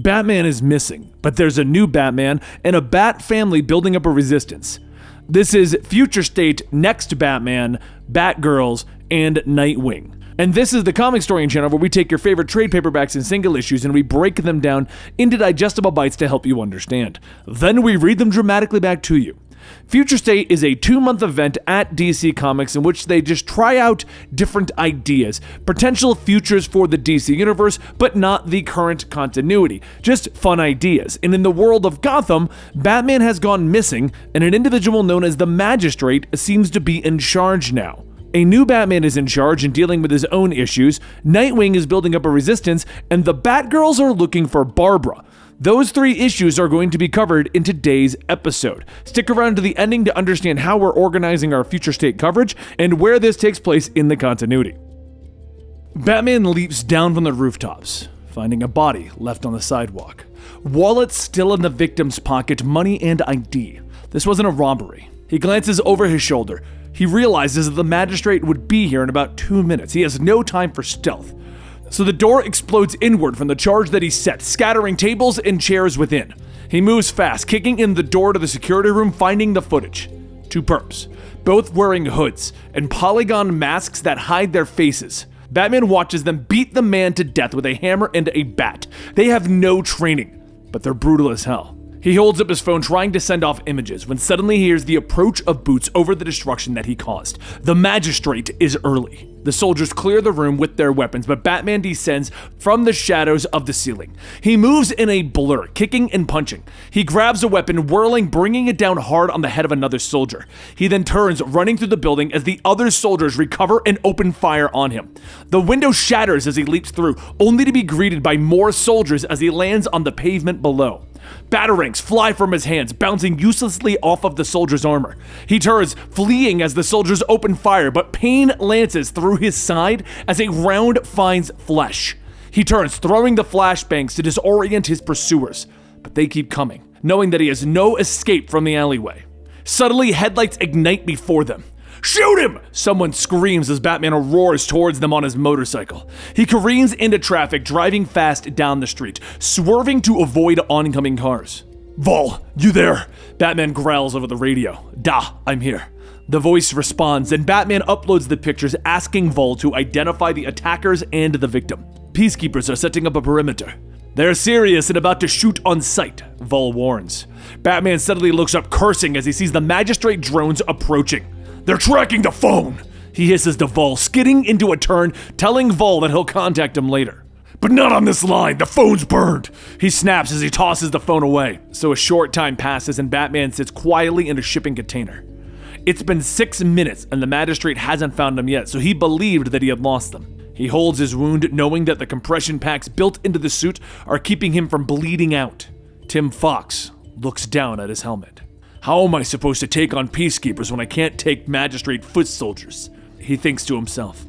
Batman is missing, but there's a new Batman and a Bat family building up a resistance. This is Future State, Next Batman, Batgirls, and Nightwing. And this is the Comicstorian channel where we take your favorite trade paperbacks and single issues and we break them down into digestible bites to help you understand. Then we read them dramatically back to you. Future State is a 2-month event at DC Comics in which they just try out different ideas, potential futures for the DC universe, but not the current continuity, just fun ideas. And in the world of Gotham, Batman has gone missing, and an individual known as the Magistrate seems to be in charge now. A new Batman is in charge and dealing with his own issues, Nightwing is building up a resistance, and the Batgirls are looking for Barbara. Those 3 issues are going to be covered in today's episode. Stick around to the ending to understand how we're organizing our Future State coverage and where this takes place in the continuity. Batman leaps down from the rooftops, finding a body left on the sidewalk. Wallet still in the victim's pocket, money and ID. This wasn't a robbery. He glances over his shoulder. He realizes that the Magistrate would be here in about 2 minutes. He has no time for stealth. So the door explodes inward from the charge that he set, scattering tables and chairs within. He moves fast, kicking in the door to the security room, finding the footage. 2 perps, both wearing hoods and polygon masks that hide their faces. Batman watches them beat the man to death with a hammer and a bat. They have no training, but they're brutal as hell. He holds up his phone trying to send off images when suddenly he hears the approach of boots over the destruction that he caused. The Magistrate is early. The soldiers clear the room with their weapons, but Batman descends from the shadows of the ceiling. He moves in a blur, kicking and punching. He grabs a weapon, whirling, bringing it down hard on the head of another soldier. He then turns, running through the building as the other soldiers recover and open fire on him. The window shatters as he leaps through, only to be greeted by more soldiers as he lands on the pavement below. Batarangs fly from his hands, bouncing uselessly off of the soldier's armor. He turns, fleeing as the soldiers open fire, but pain lances through his side as a round finds flesh. He turns, throwing the flashbangs to disorient his pursuers, but they keep coming, knowing that he has no escape from the alleyway. Suddenly, headlights ignite before them. "Shoot him!" someone screams as Batman roars towards them on his motorcycle. He careens into traffic, driving fast down the street, swerving to avoid oncoming cars. "Vol, you there?" Batman growls over the radio. "Da, I'm here." The voice responds, and Batman uploads the pictures asking Vol to identify the attackers and the victim. Peacekeepers are setting up a perimeter. "They're serious and about to shoot on sight," Vol warns. Batman suddenly looks up, cursing as he sees the Magistrate drones approaching. "They're tracking the phone," he hisses to Vol, skidding into a turn, telling Vol that he'll contact him later. "But not on this line, the phone's burned," he snaps as he tosses the phone away. So a short time passes and Batman sits quietly in a shipping container. It's been 6 minutes and the Magistrate hasn't found him yet, so he believed that he had lost them. He holds his wound, knowing that the compression packs built into the suit are keeping him from bleeding out. Tim Fox looks down at his helmet. "How am I supposed to take on peacekeepers when I can't take Magistrate foot soldiers?" he thinks to himself.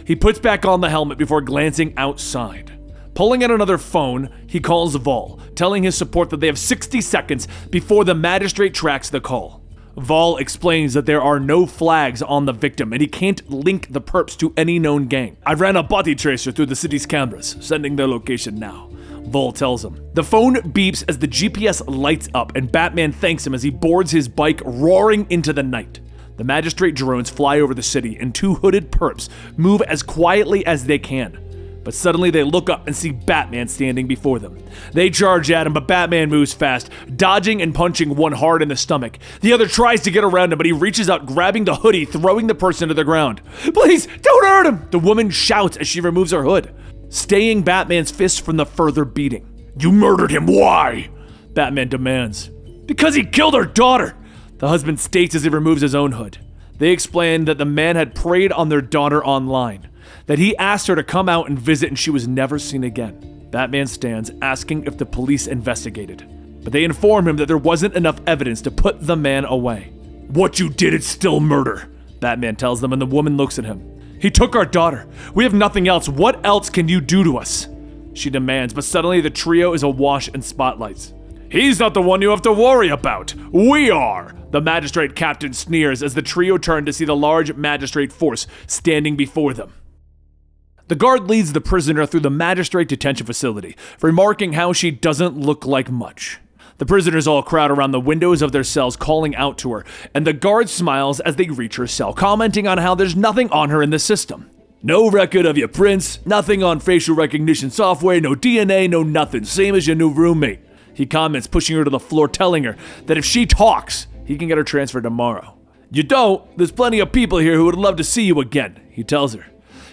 He puts back on the helmet before glancing outside. Pulling out another phone, he calls Vol, telling his support that they have 60 seconds before the Magistrate tracks the call. Vol explains that there are no flags on the victim and he can't link the perps to any known gang. "I ran a body tracer through the city's cameras, sending their location now," Vol tells him. The phone beeps as the GPS lights up and Batman thanks him as he boards his bike, roaring into the night. The Magistrate drones fly over the city and 2 hooded perps move as quietly as they can. But suddenly they look up and see Batman standing before them. They charge at him, but Batman moves fast, dodging and punching one hard in the stomach. The other tries to get around him, but he reaches out, grabbing the hoodie, throwing the person to the ground. "Please, don't hurt him!" the woman shouts as she removes her hood, staying Batman's fist from the further beating. "You murdered him, why?" Batman demands. "Because he killed her daughter," the husband states as he removes his own hood. They explain that the man had preyed on their daughter online, that he asked her to come out and visit and she was never seen again. Batman stands, asking if the police investigated, but they inform him that there wasn't enough evidence to put the man away. "What you did is still murder," Batman tells them, and the woman looks at him. "He took our daughter. We have nothing else. What else can you do to us?" she demands, but suddenly the trio is awash in spotlights. "He's not the one you have to worry about. We are," the Magistrate captain sneers as the trio turn to see the large Magistrate force standing before them. The guard leads the prisoner through the magistrate detention facility, remarking how she doesn't look like much. The prisoners all crowd around the windows of their cells calling out to her, and the guard smiles as they reach her cell, commenting on how there's nothing on her in the system. No record of your prints, nothing on facial recognition software, no DNA, no nothing, same as your new roommate. He comments, pushing her to the floor, telling her that if she talks, he can get her transferred tomorrow. You don't, there's plenty of people here who would love to see you again, he tells her.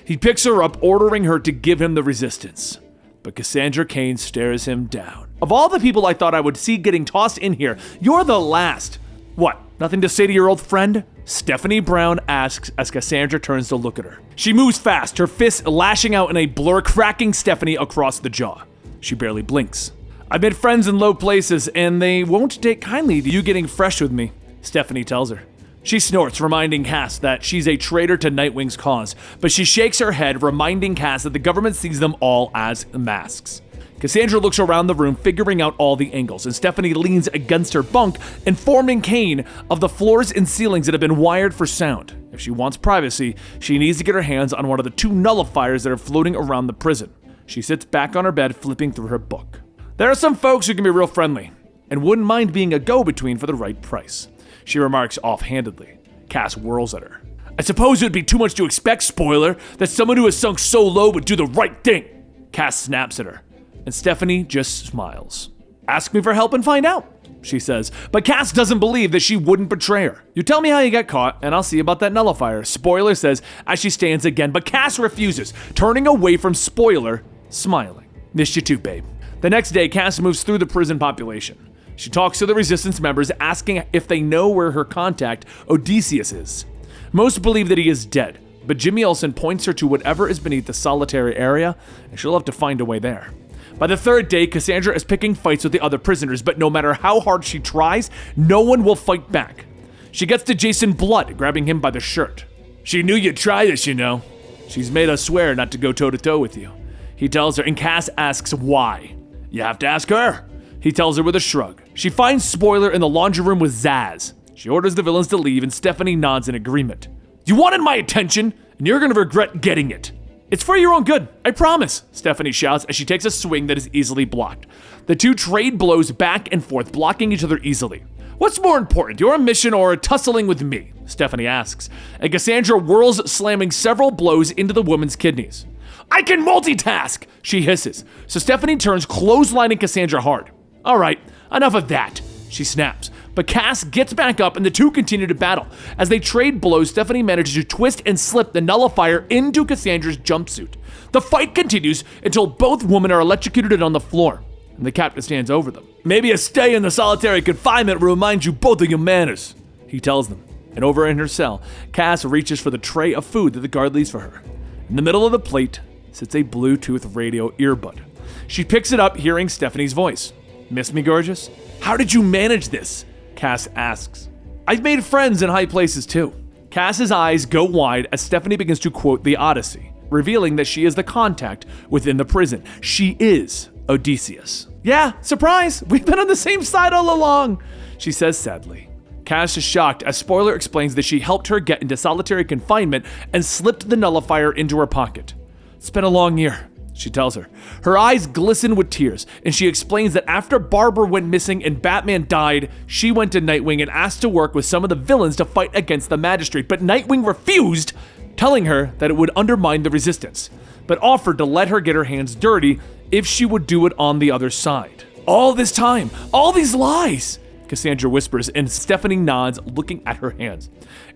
He picks her up, ordering her to give him the resistance. But Cassandra Cain stares him down. Of all the people I thought I would see getting tossed in here, you're the last. What, nothing to say to your old friend? Stephanie Brown asks as Cassandra turns to look at her. She moves fast, her fists lashing out in a blur, cracking Stephanie across the jaw. She barely blinks. I've made friends in low places, and they won't take kindly to you getting fresh with me, Stephanie tells her. She snorts, reminding Cass that she's a traitor to Nightwing's cause, but she shakes her head, reminding Cass that the government sees them all as masks. Cassandra looks around the room, figuring out all the angles, and Stephanie leans against her bunk, informing Cain of the floors and ceilings that have been wired for sound. If she wants privacy, she needs to get her hands on one of the 2 nullifiers that are floating around the prison. She sits back on her bed, flipping through her book. There are some folks who can be real friendly, and wouldn't mind being a go-between for the right price, she remarks offhandedly. Cass whirls at her. I suppose it would be too much to expect, spoiler, that someone who has sunk so low would do the right thing. Cass snaps at her, and Stephanie just smiles. Ask me for help and find out, she says, but Cass doesn't believe that she wouldn't betray her. You tell me how you got caught, and I'll see about that nullifier, Spoiler says as she stands again, but Cass refuses, turning away from Spoiler, smiling. Missed you too, babe. The next day, Cass moves through the prison population. She talks to the resistance members, asking if they know where her contact, Odysseus, is. Most believe that he is dead, but Jimmy Olsen points her to whatever is beneath the solitary area, and she'll have to find a way there. By the 3rd day, Cassandra is picking fights with the other prisoners, but no matter how hard she tries, no one will fight back. She gets to Jason Blood, grabbing him by the shirt. She knew you'd try this, you know. She's made us swear not to go toe-to-toe with you, he tells her, and Cass asks why. You have to ask her, he tells her with a shrug. She finds Spoiler in the laundry room with Zaz. She orders the villains to leave, and Stephanie nods in agreement. You wanted my attention, and you're gonna regret getting it. It's for your own good, I promise, Stephanie shouts as she takes a swing that is easily blocked. The 2 trade blows back and forth, blocking each other easily. What's more important, your mission or tussling with me? Stephanie asks, and Cassandra whirls, slamming several blows into the woman's kidneys. I can multitask, she hisses, so Stephanie turns, clotheslining Cassandra hard. All right, enough of that, she snaps. But Cass gets back up and the 2 continue to battle. As they trade blows, Stephanie manages to twist and slip the nullifier into Cassandra's jumpsuit. The fight continues until both women are electrocuted and on the floor, and the captain stands over them. Maybe a stay in the solitary confinement will remind you both of your manners, he tells them. And over in her cell, Cass reaches for the tray of food that the guard leaves for her. In the middle of the plate sits a Bluetooth radio earbud. She picks it up, hearing Stephanie's voice. Miss me, gorgeous? How did you manage this? Cass asks. I've made friends in high places too. Cass's eyes go wide as Stephanie begins to quote the Odyssey, revealing that she is the contact within the prison. She is Odysseus. Yeah, surprise! We've been on the same side all along, she says sadly. Cass is shocked as Spoiler explains that she helped her get into solitary confinement and slipped the nullifier into her pocket. It's been a long year, she tells her. Her eyes glisten with tears, and she explains that after Barbara went missing and Batman died, she went to Nightwing and asked to work with some of the villains to fight against the Magistrate, but Nightwing refused, telling her that it would undermine the resistance, but offered to let her get her hands dirty if she would do it on the other side. All this time, all these lies, Cassandra whispers, and Stephanie nods, looking at her hands.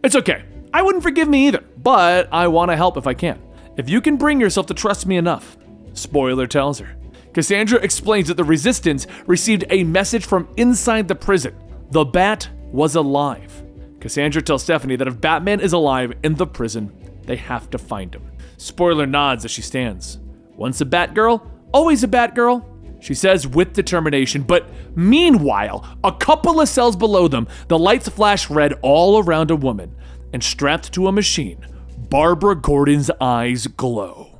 It's okay. I wouldn't forgive me either, but I want to help if I can. If you can bring yourself to trust me enough, Spoiler tells her. Cassandra explains that the Resistance received a message from inside the prison. The Bat was alive. Cassandra tells Stephanie that if Batman is alive in the prison, they have to find him. Spoiler nods as she stands. Once a Batgirl, always a Batgirl, she says with determination, but meanwhile, a couple of cells below them, the lights flash red all around a woman, and strapped to a machine, Barbara Gordon's eyes glow.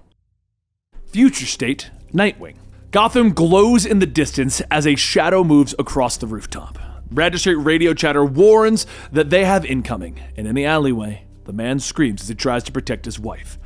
Future state, Nightwing. Gotham glows in the distance as a shadow moves across the rooftop. Magistrate radio chatter warns that they have incoming, and in the alleyway, the man screams as he tries to protect his wife.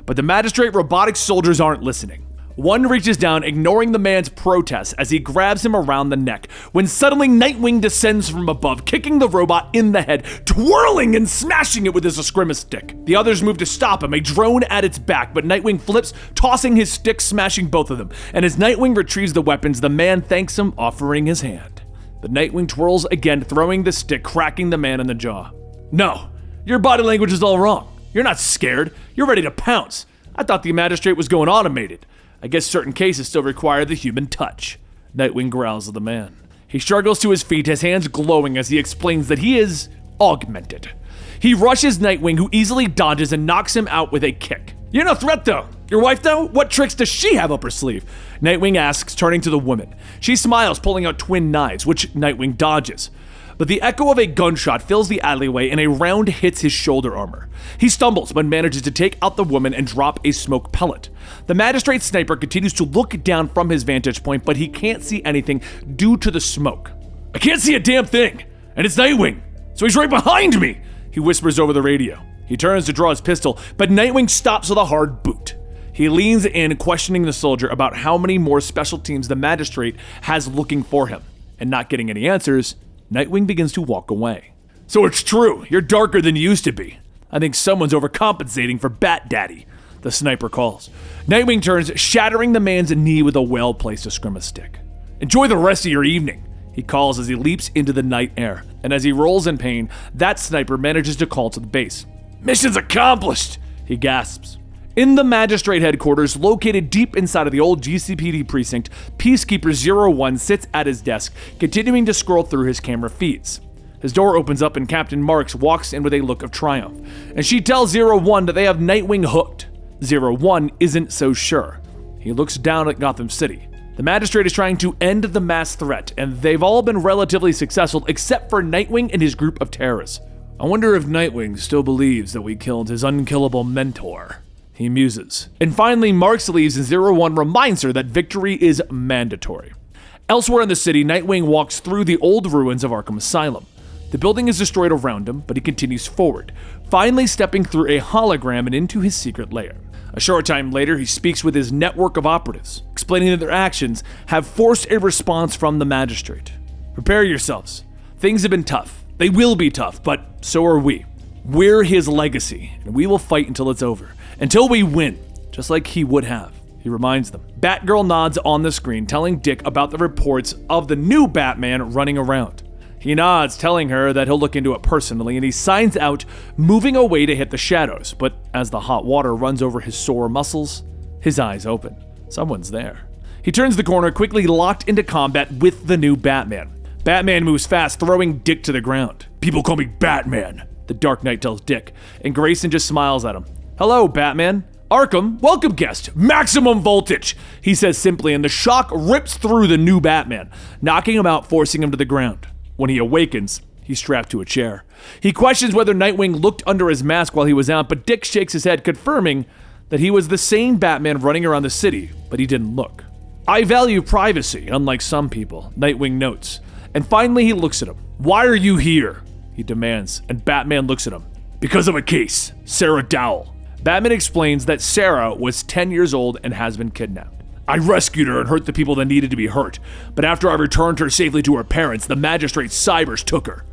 But the magistrate robotic soldiers aren't listening. One reaches down, ignoring the man's protests as he grabs him around the neck, when suddenly Nightwing descends from above, kicking the robot in the head, twirling and smashing it with his escrima stick. The others move to stop him, a drone at its back, but Nightwing flips, tossing his stick, smashing both of them. And as Nightwing retrieves the weapons, the man thanks him, offering his hand. But Nightwing twirls again, throwing the stick, cracking the man in the jaw. No, your body language is all wrong. You're not scared. You're ready to pounce. I thought the magistrate was going automated. I guess certain cases still require the human touch. Nightwing growls at the man. He struggles to his feet, his hands glowing as he explains that he is augmented. He rushes Nightwing, who easily dodges and knocks him out with a kick. You're no threat though. Your wife though? What tricks does she have up her sleeve? Nightwing asks, turning to the woman. She smiles, pulling out twin knives, which Nightwing dodges. But the echo of a gunshot fills the alleyway and a round hits his shoulder armor. He stumbles but manages to take out the woman and drop a smoke pellet. The magistrate sniper continues to look down from his vantage point, but he can't see anything due to the smoke. I can't see a damn thing, and it's Nightwing, so he's right behind me, he whispers over the radio. He turns to draw his pistol, but Nightwing stops with a hard boot. He leans in, questioning the soldier about how many more special teams the magistrate has looking for him, and not getting any answers, Nightwing begins to walk away. So it's true, you're darker than you used to be. I think someone's overcompensating for Bat Daddy, the sniper calls. Nightwing turns, shattering the man's knee with a well-placed escrima stick. Enjoy the rest of your evening, he calls as he leaps into the night air. And as he rolls in pain, that sniper manages to call to the base. Mission's accomplished, he gasps. In the magistrate headquarters, located deep inside of the old GCPD precinct, Peacekeeper 01 sits at his desk, continuing to scroll through his camera feeds. His door opens up and Captain Marks walks in with a look of triumph, and she tells 01 that they have Nightwing hooked. 01 isn't so sure. He looks down at Gotham City. The magistrate is trying to end the mass threat, and they've all been relatively successful except for Nightwing and his group of terrorists. I wonder if Nightwing still believes that we killed his unkillable mentor. He muses. And finally, Marks leaves and 01 reminds her that victory is mandatory. Elsewhere in the city, Nightwing walks through the old ruins of Arkham Asylum. The building is destroyed around him, but he continues forward, finally stepping through a hologram and into his secret lair. A short time later, he speaks with his network of operatives, explaining that their actions have forced a response from the magistrate. Prepare yourselves. Things have been tough. They will be tough, but so are we. We're his legacy, and we will fight until it's over. Until we win, just like he would have, he reminds them. Batgirl nods on the screen, telling Dick about the reports of the new Batman running around. He nods, telling her that he'll look into it personally, and he signs out, moving away to hit the shadows. But as the hot water runs over his sore muscles, his eyes open. Someone's there. He turns the corner, quickly locked into combat with the new Batman. Batman moves fast, throwing Dick to the ground. People call me Batman, the Dark Knight tells Dick, and Grayson just smiles at him. Hello, Batman. Arkham, welcome guest. Maximum voltage, he says simply, and the shock rips through the new Batman, knocking him out, forcing him to the ground. When he awakens, he's strapped to a chair. He questions whether Nightwing looked under his mask while he was out, but Dick shakes his head, confirming that he was the same Batman running around the city, but he didn't look. I value privacy, unlike some people, Nightwing notes. And finally, he looks at him. Why are you here? He demands, and Batman looks at him. Because of a case, Sarah Dowell. Batman explains that Sarah was 10 years old and has been kidnapped. I rescued her and hurt the people that needed to be hurt, but after I returned her safely to her parents, the magistrate cybers took her.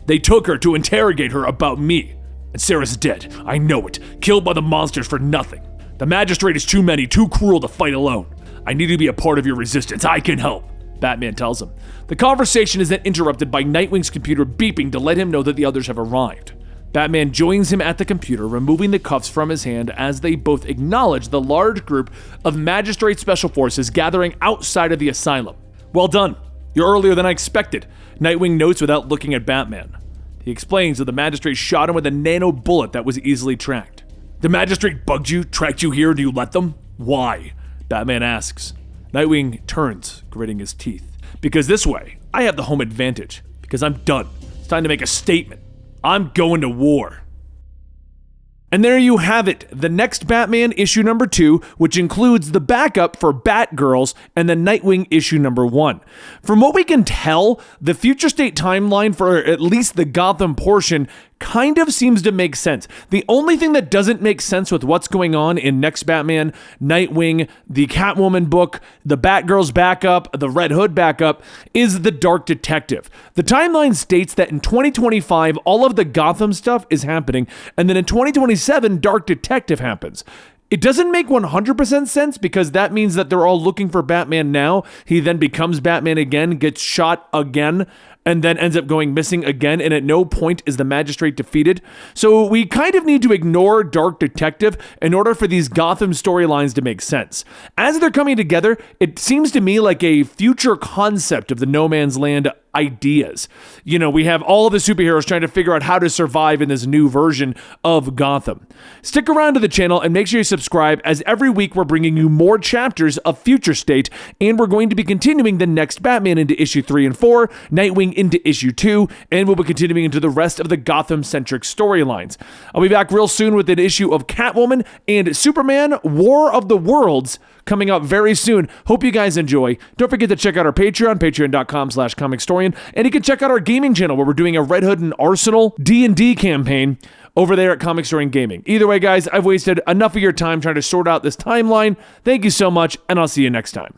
They took her to interrogate her about me. And Sarah's dead, I know it, killed by the monsters for nothing. The magistrate is too many, too cruel to fight alone. I need to be a part of your resistance, I can help, Batman tells him. The conversation is then interrupted by Nightwing's computer beeping to let him know that the others have arrived. Batman joins him at the computer, removing the cuffs from his hand as they both acknowledge the large group of Magistrate Special Forces gathering outside of the asylum. Well done. You're earlier than I expected, Nightwing notes without looking at Batman. He explains that the Magistrate shot him with a nano bullet that was easily tracked. The Magistrate bugged you, tracked you here, and you let them? Why? Batman asks. Nightwing turns, gritting his teeth. Because this way, I have the home advantage. Because I'm done. It's time to make a statement. I'm going to war. And there you have it, the next Batman issue number 2, which includes the backup for Batgirls and the Nightwing issue number 1. From what we can tell, the future state timeline for at least the Gotham portion kind of seems to make sense. The only thing that doesn't make sense with what's going on in Next Batman, Nightwing, the Catwoman book, the Batgirls backup, the Red Hood backup, is the Dark Detective. The timeline states that in 2025, all of the Gotham stuff is happening, and then in 2027, Dark Detective happens. It doesn't make 100% sense because that means that they're all looking for Batman now. He then becomes Batman again, gets shot again, and then ends up going missing again, and at no point is the magistrate defeated. So we kind of need to ignore Dark Detective in order for these Gotham storylines to make sense. As they're coming together, it seems to me like a future concept of the No Man's Land ideas. You know, we have all the superheroes trying to figure out how to survive in this new version of Gotham. Stick around to the channel and make sure you subscribe, as every week we're bringing you more chapters of Future State, and we're going to be continuing the Next Batman into issue 3 and 4, Nightwing into issue 2, and we'll be continuing into the rest of the Gotham-centric storylines. I'll be back real soon with an issue of Catwoman and Superman War of the Worlds coming up very soon. Hope you guys enjoy. Don't forget to check out our Patreon, patreon.com/Comicstorian, and you can check out our gaming channel where we're doing a Red Hood and Arsenal D&D campaign over there at Comicstorian Gaming. Either way, guys, I've wasted enough of your time trying to sort out this timeline. Thank you so much, and I'll see you next time.